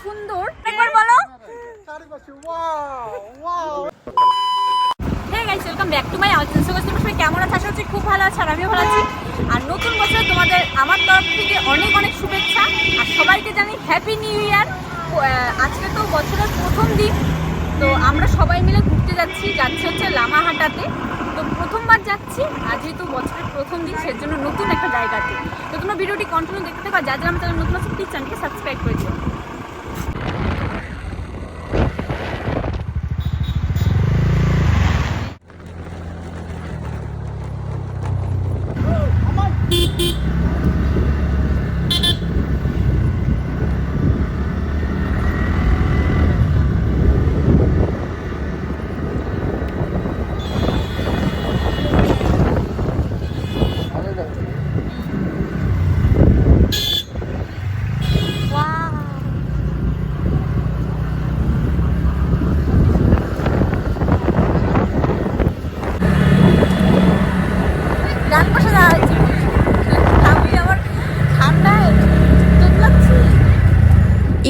সুন্দর, একবার বলো। Hey guys, welcome back to my সবাই কেমন আছে? আশা করছি খুব ভালো আছে, আর আমিও ভালো আছি। আর নতুন বছর তোমাদের আমার তরফ থেকে অনেক অনেক শুভেচ্ছা, আর সবাইকে জানি হ্যাপি নিউ ইয়ার। আজকে তো বছরের প্রথম দিন, তো আমরা সবাই মিলে ঘুরতে যাচ্ছি হচ্ছে লামাহাটাতে। তো প্রথমবার যাচ্ছি, আর যেহেতু বছরের প্রথম দিন সেজন্য নতুন একটা জায়গাতে। তো তোমরা ভিডিওটি কন্টিনিউ দেখতে থাকো, যা আমার চ্যানেল নতুন আছে প্লিজ চ্যানেলকে সাবস্ক্রাইব করেছো।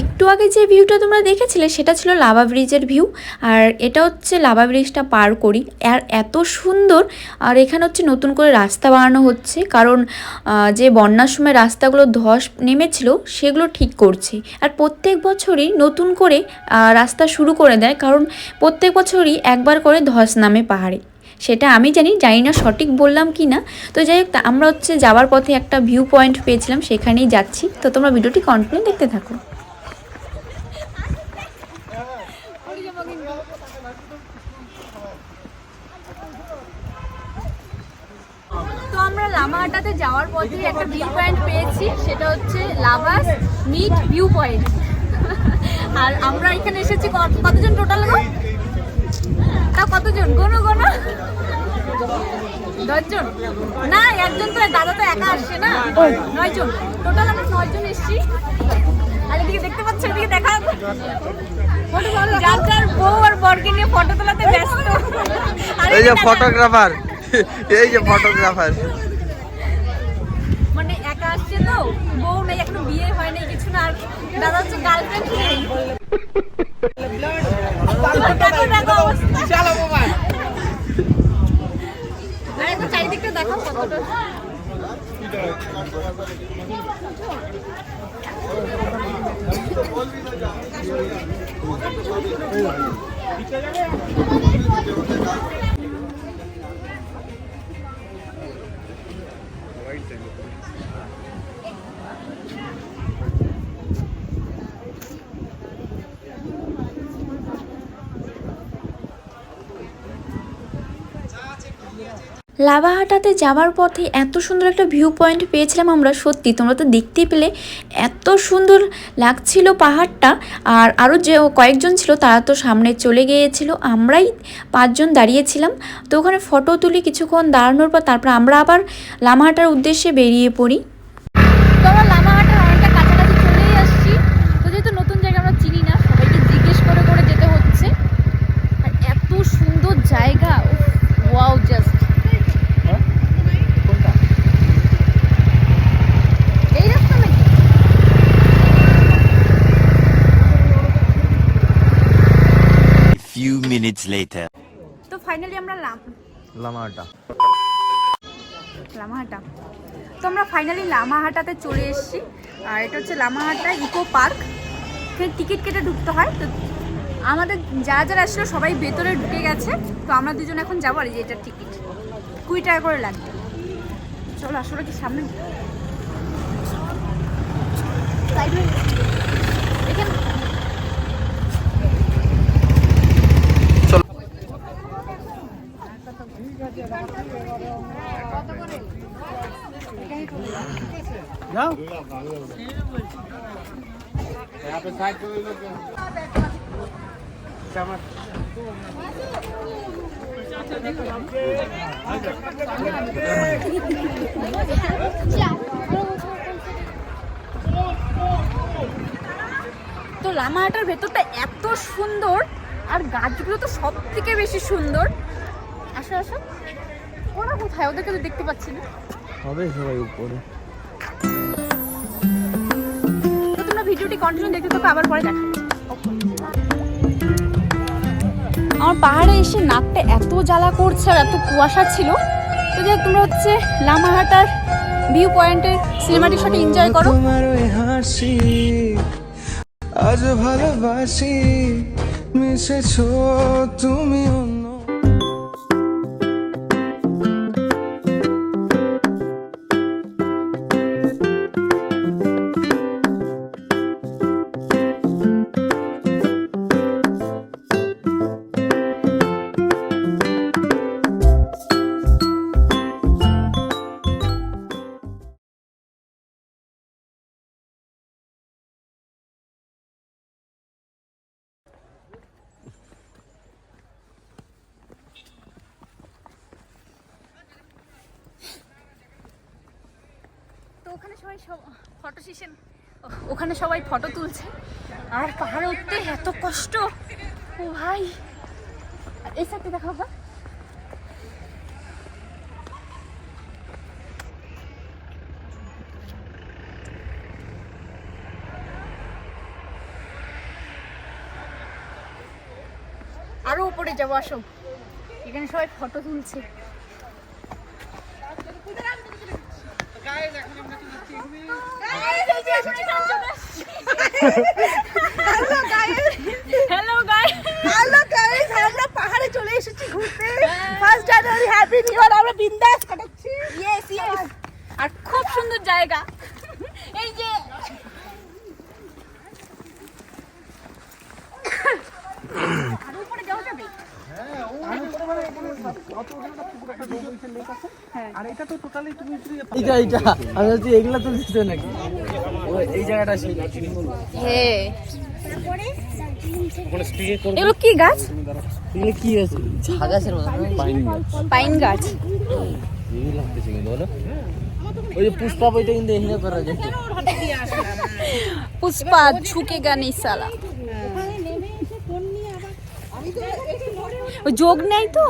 একটু আগে যে ভিউটা তোমরা দেখেছিলে সেটা ছিল লাভা ব্রিজের ভিউ, আর এটা হচ্ছে লাভা ব্রিজটা পার করি। আর এত সুন্দর, আর এখানে হচ্ছে নতুন করে রাস্তা বানানো হচ্ছে, কারণ যে বন্যার সময় রাস্তাগুলো ধস নেমেছিল সেগুলো ঠিক করছে। আর প্রত্যেক বছরই নতুন করে রাস্তা শুরু করে দেয়, কারণ প্রত্যেক বছরই একবার করে ধস নামে পাহাড়ে। সেটা আমি জানি না সঠিক বললাম কি না। তো যাই হোক, আমরা হচ্ছে যাওয়ার পথে একটা ভিউ পয়েন্ট পেয়েছিলাম, সেখানেই যাচ্ছি। তো তোমরা ভিডিওটি কন্টিনিউ দেখতে থাকো। তো আমরা লামাহাটাতে যাওয়ার পথে একটা ভিউ পয়েন্ট পেয়েছি, সেটা হচ্ছে লাভাস মিট ভিউ পয়েন্ট। আর আমরা এখানে এসেছি কতজন টোটাল গো? তা কতজন? গোনো 10 জন না, একজন তো দাদা তো একা আসছে না, 9 জন টোটাল। আমরা 9 জন এসেছি। আর এদিকে দেখতে পাচ্ছ, এদিকে দেখা যার বউ আর বরকে নিয়ে ফটো তোলাতে ব্যস্ত। এই যে ফটোগ্রাফার, মানে একা আসছে তো, বউ নেই, এখনো বিয়ে হয় নাই, কিছু না। আর দাদা হচ্ছে গার্লফ্রেন্ড নেই। চারিদিকটা দেখো কতটা লাভাহাটাতে যাওয়ার পথে এত সুন্দর একটা ভিউ পয়েন্ট পেয়েছিলাম আমরা। সত্যি তোমরা তো দেখতেই পেলে, এত সুন্দর লাগছিল পাহাড়টা। আর আরও যে কয়েকজন ছিল তারা তো সামনে চলে গিয়েছিল, আমরাই 5 জন দাঁড়িয়েছিলাম। তো ওখানে ফটো তুলি, কিছুক্ষণ দাঁড়ানোর পর তারপর আমরা আবার লামাহাটার উদ্দেশ্যে বেরিয়ে পড়ি। তো আমরা লামাহাটার অনেকটা কাছাকাছি চলেই আসছি। তো যেহেতু নতুন জায়গা আমরা চিনি না, সবাইকে জিজ্ঞেস করে করে যেতে হচ্ছে। আর এত সুন্দর জায়গা, wow just. Few minutes later. তো ফাইনালি আমরা লামাহাটা তো আমরা ফাইনালি লামাহাটাতে চলে এসেছি। আর এটা হচ্ছে লামাহাটা ইকো পার্ক। এখানে টিকিট কেটে ঢুকতে হয়। তো আমাদের যারা আসলো সবাই ভেতরে ঢুকে গেছে। তো আমরা দুজন এখন যাবো। আর যে এটার টিকিট 20 টাকা করে লাগবে। চলো আসলে কি সামনে এখানে যাও। তো লামাহাটার ভেতরটা এত সুন্দর, আর গাছগুলো তো সব থেকে বেশি সুন্দর। আসো আসো, ওরা কোথায়? ওদেরকে তো দেখতে পাচ্ছি না। হবে সবাই উপরে। তো তোমরা ভিডিও ভিডিওটি কন্টিনিউ দেখতে থাকো, আবার পরে দেখা। আমার পাহাড়ে এসে নাকটা এত জ্বালা করছে আর এত কুয়াশা ছিল। তো যাই তোমরা হচ্ছে লামাহাটার ভিউ পয়েন্টের সিনেমাটিক শট এনজয় করো। তোমার ওই হাসি আজ ভালোবাসি, মিশেছো তুমি অন্য। তো ওখানে সবাই ফটো সেশন, ওখানে সবাই ফটো তুলছে। আর পাহাড়ে উঠতে এত কষ্ট, ও ভাই। আর এই সাইডে দেখাও বা, আরো উপরে যাবো, আসো। এখানে সবাই ফটো তুলছে। হ্যালো গাইস, আমরা পাহাড়ে চলে এসেছি ঘুরতে। First January, happy new year. আমরা বিন্দাস কাটাচ্ছি। ইয়েস। আর খুব সুন্দর জায়গা। এই যে আর উপরে যাওয়া যাবে। এগুলা তো দিতে নাকি এই জায়গাটা সেই হ্যাঁ, এগুলো কি গাছ? এগুলো কি আছে? ঝাগাছের মতো পাইন গাছ। এই লাগতেছে কিন্তু বলো, ওই যে পুষ্পা বইটা কিন্তু এখানে করা যায়। পুষ্পা ঝুঁকেগা নেই সালা। ওই যোগ নেই তো।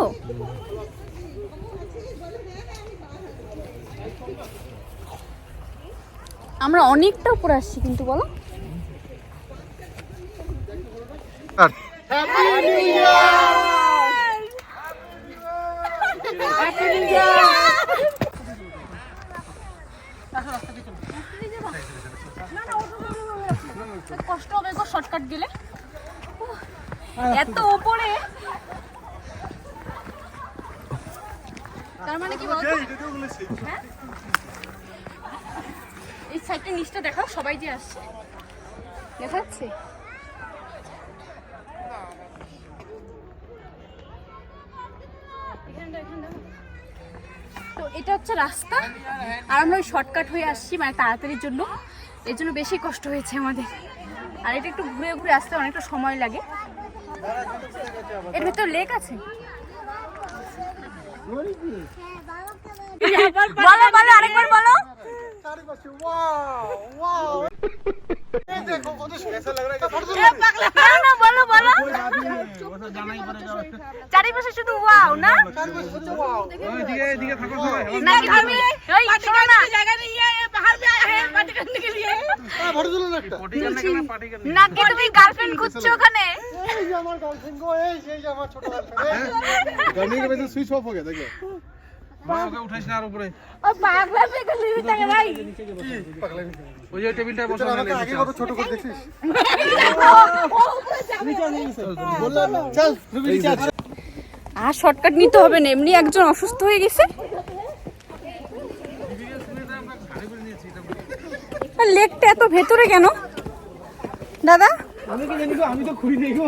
আমরা অনেকটা উপরে আসছি কিন্তু বলো। কষ্ট হবে গো শর্টকাট গেলে, এত উপরে। তার মানে কি বলতো, হ্যাঁ? এই সাইডটা নিচটা দেখাও, সবাই যে আসছে দেখা যাচ্ছে। তো এটা হচ্ছে রাস্তা, আর আমরা ওই শর্টকাট হয়ে আসছি মানে তাড়াতাড়ির জন্য, এর জন্য বেশি কষ্ট হয়েছে আমাদের। আর এটা একটু ঘুরে ঘুরে আসতে অনেকটা সময় লাগে। এর ভেতর লেক আছে। বলো বলো, আরেকবার বলো। বলো বলো, চারিপাশে শুধু ওয়াও না? নাকি তুমি গার্লফ্রেন্ড খুঁজছো ওখানে? সুইচ অফ হয়ে গেছে দেখো। ওকে উঠাইস না আর উপরে। ও পাগলা থেকে লিভি থাকে ভাই। ওই যে টেবিলটায় বসা আছে আগে কত ছোট করে দেখছিস। বললাম চল রুবি নিচে আছে। আর শর্টকাট নিতে হবে না, এমনি একজন অসুস্থ হয়ে গেছে। লেকটা এত ভেতরে কেন দাদা? আমি কি জানি গো, আমি তো খুঁড়ি নেই গো।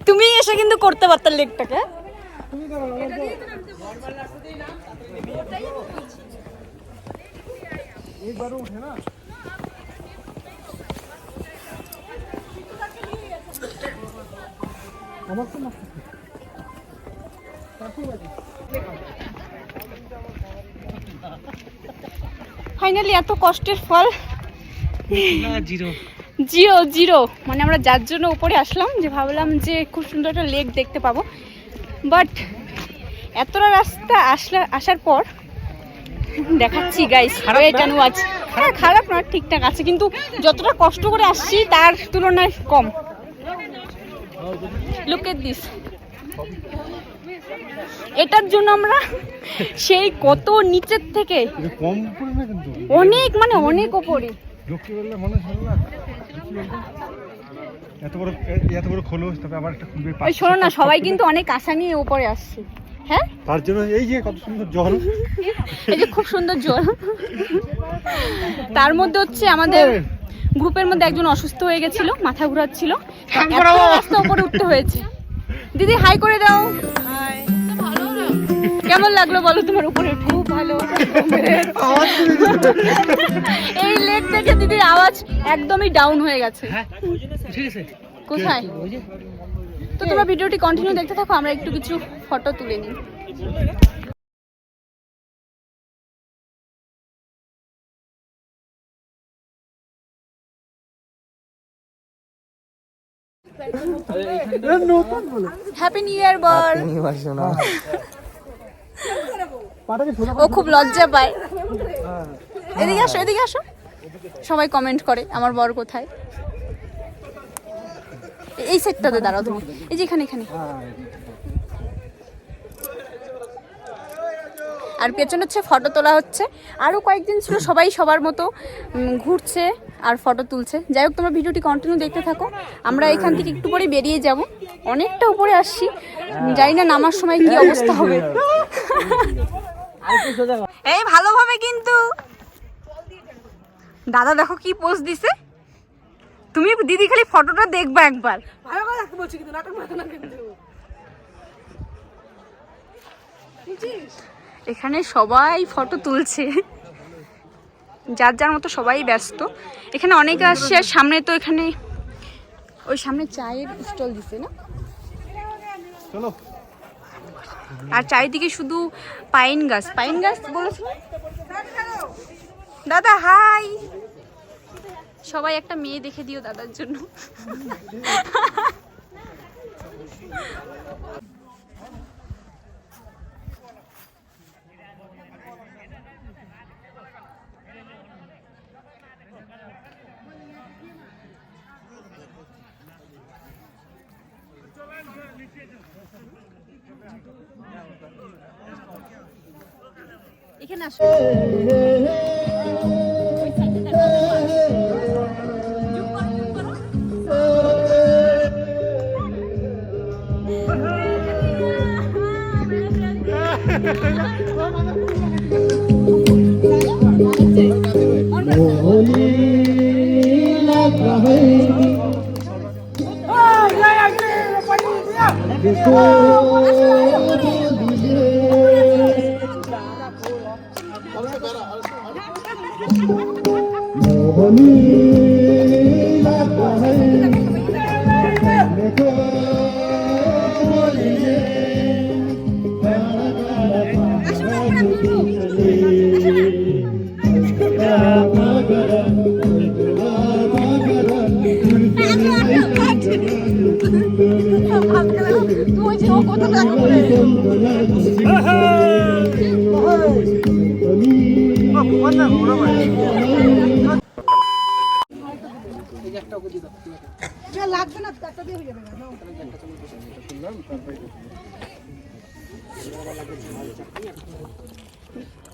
তুমি এসে কিন্তু করতে পারতে লেকটাকে। একবারও উঠে না। আমার তো না। ফাইনালি এত কষ্টের ফল। না জিরো জিরো জিরো, মানে আমরা যার জন্য উপরে আসলাম, যে ভাবলাম যে খুব সুন্দর একটা লেক দেখতে পাবো, বাট এতটা রাস্তা আসার পর দেখাচ্ছি গাইস কেন আছে। হ্যাঁ খারাপ না, ঠিকঠাক আছে, কিন্তু যতটা কষ্ট করে আসছি তার তুলনায় কম। Look at this. এটার জন্য আমরা সেই কত নিচের থেকে কম করে না কিন্তু অনেক মানে অনেক ওপরে। লক্ষ্মী বললে মনে হলো না এত বড় খোলো, তবে আবার একটা খুলবে। ওই শোনো না, সবাই কিন্তু অনেক আশা নিয়ে উপরে আসছে। হ্যাঁ তার জন্য এই যে কত সুন্দর জল, এই যে খুব সুন্দর জল। তার মধ্যে হচ্ছে আমাদের গ্রুপের মধ্যে একজন অসুস্থ হয়ে গেছিল, মাথা ঘোরাচ্ছিল, এত রাস্তা উপরে উঠতে হয়েছে। দিদি হাই করে দাও। কেমন লাগলো বলো তোমার উপরে? খুব ভালো। এই লেক থেকে দিদির আওয়াজ একদমই ডাউন হয়ে গেছে। কোথায়? তো তোমরা ভিডিওটি কন্টিনিউ দেখতে থাকো, আমরা একটু কিছু ফটো তুলে নিই। হ্যাপি নিউ ইয়ার বল। ও খুব লজ্জা পায়। এদিকে আসো, এদিকে আসো। সবাই কমেন্ট করে আমার বর কোথায়। এই সেটটাতে দাঁড়াও তুমি, এই যে এখানে এখানে। আর পেছনে হচ্ছে ফটো তোলা হচ্ছে। আরও কয়েকদিন ছিল, সবাই সবার মতো ঘুরছে আর ফটো তুলছে। যাই হোক, তোমরা ভিডিওটি কন্টিনিউ দেখতে থাকো। আমরা এখান থেকে একটু পরে বেরিয়ে যাব, অনেকটা উপরে আসছি, জানি না নামার সময় কি অবস্থা হবে। এই ভালোভাবে কিন্তু। দাদা দেখো কি পোজ দিছে। তুমি দিদি খালি ফটোটা দেখবা একবার। এখানে সবাই ফটো তুলছে, যার যার মতো সবাই ব্যস্ত। এখানে অনেকে আসছে, আর সামনে তো এখানে ওই সামনে চায়ের স্টল দিছে না, আর চারিদিকে শুধু পাইন গাছ। পাইন গাছ বলেছিল দাদা। হাই, সবাই একটা মেয়ে দেখে দিও দাদার জন্য। এখানে আসো।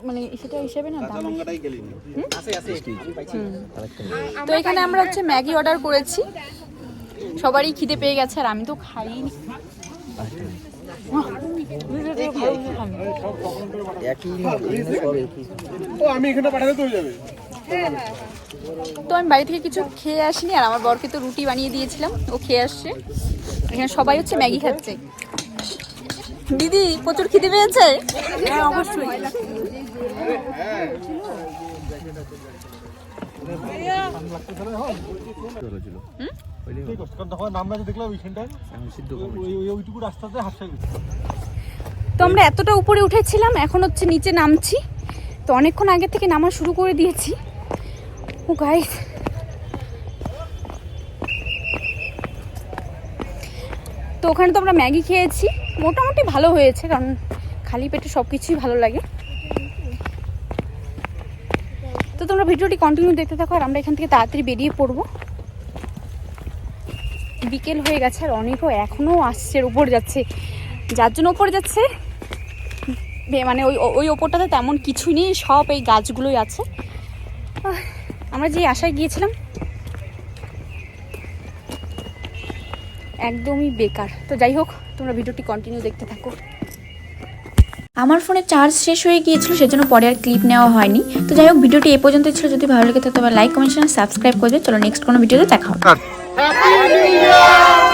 মানে সেটা হিসেবে না দাম। তো এখানে আমরা হচ্ছে ম্যাগি অর্ডার করেছি, সবারই খিদে পেয়ে গেছে, আর আমি তো খাইনি। আমি এখানে পাঠাতে তো হয়ে যাবে। তো আমি বাড়ি থেকে কিছু খেয়ে আসিনি, আর আমার বরকে তো রুটি বানিয়ে দিয়েছিলাম, ও খেয়ে আসছে। এখানে সবাই হচ্ছে ম্যাগি খাচ্ছে। দিদি প্রচুর খিদে পেয়েছে? হ্যাঁ অবশ্যই। তো আমরা এতটা উপরে উঠেছিলাম, এখন হচ্ছে নিচে নামছি। তো অনেকক্ষণ আগে থেকে নামা শুরু করে দিয়েছি। ও গাইস, তো ওখানে তো আমরা ম্যাগি খেয়েছি, মোটামুটি ভালো হয়েছে, কারণ খালি পেটে সব কিছুই ভালো লাগে। তোমরা ভিডিওটি কন্টিনিউ দেখতে থাকো আর আমরা এখান থেকে তাড়াতাড়ি বেরিয়ে পড়বো। বিকেল হয়ে গেছে আর অনেকও এখনও আসছে, ওপর যাচ্ছে, যার জন্য ওপর যাচ্ছে মানে ওই ওপরটাতে তেমন কিছুই নেই, সব এই গাছগুলোই আছে। আমরা যে আশায় গিয়েছিলাম একদমই বেকার। তো যাই হোক, তোমরা ভিডিওটি কন্টিনিউ দেখতে থাকো। আমার ফোনে চার্জ শেষ হয়ে গিয়েছিল, সেজন্য পরে আর ক্লিপ নেওয়া হয়নি। তো যাই হোক, ভিডিওটি এই পর্যন্ত ছিল। যদি ভালো লেগে থাকে তবে লাইক, কমেন্ট, সাবস্ক্রাইব করবে। চলো নেক্সট কোনো ভিডিওতে দেখা হবে। Happy new year.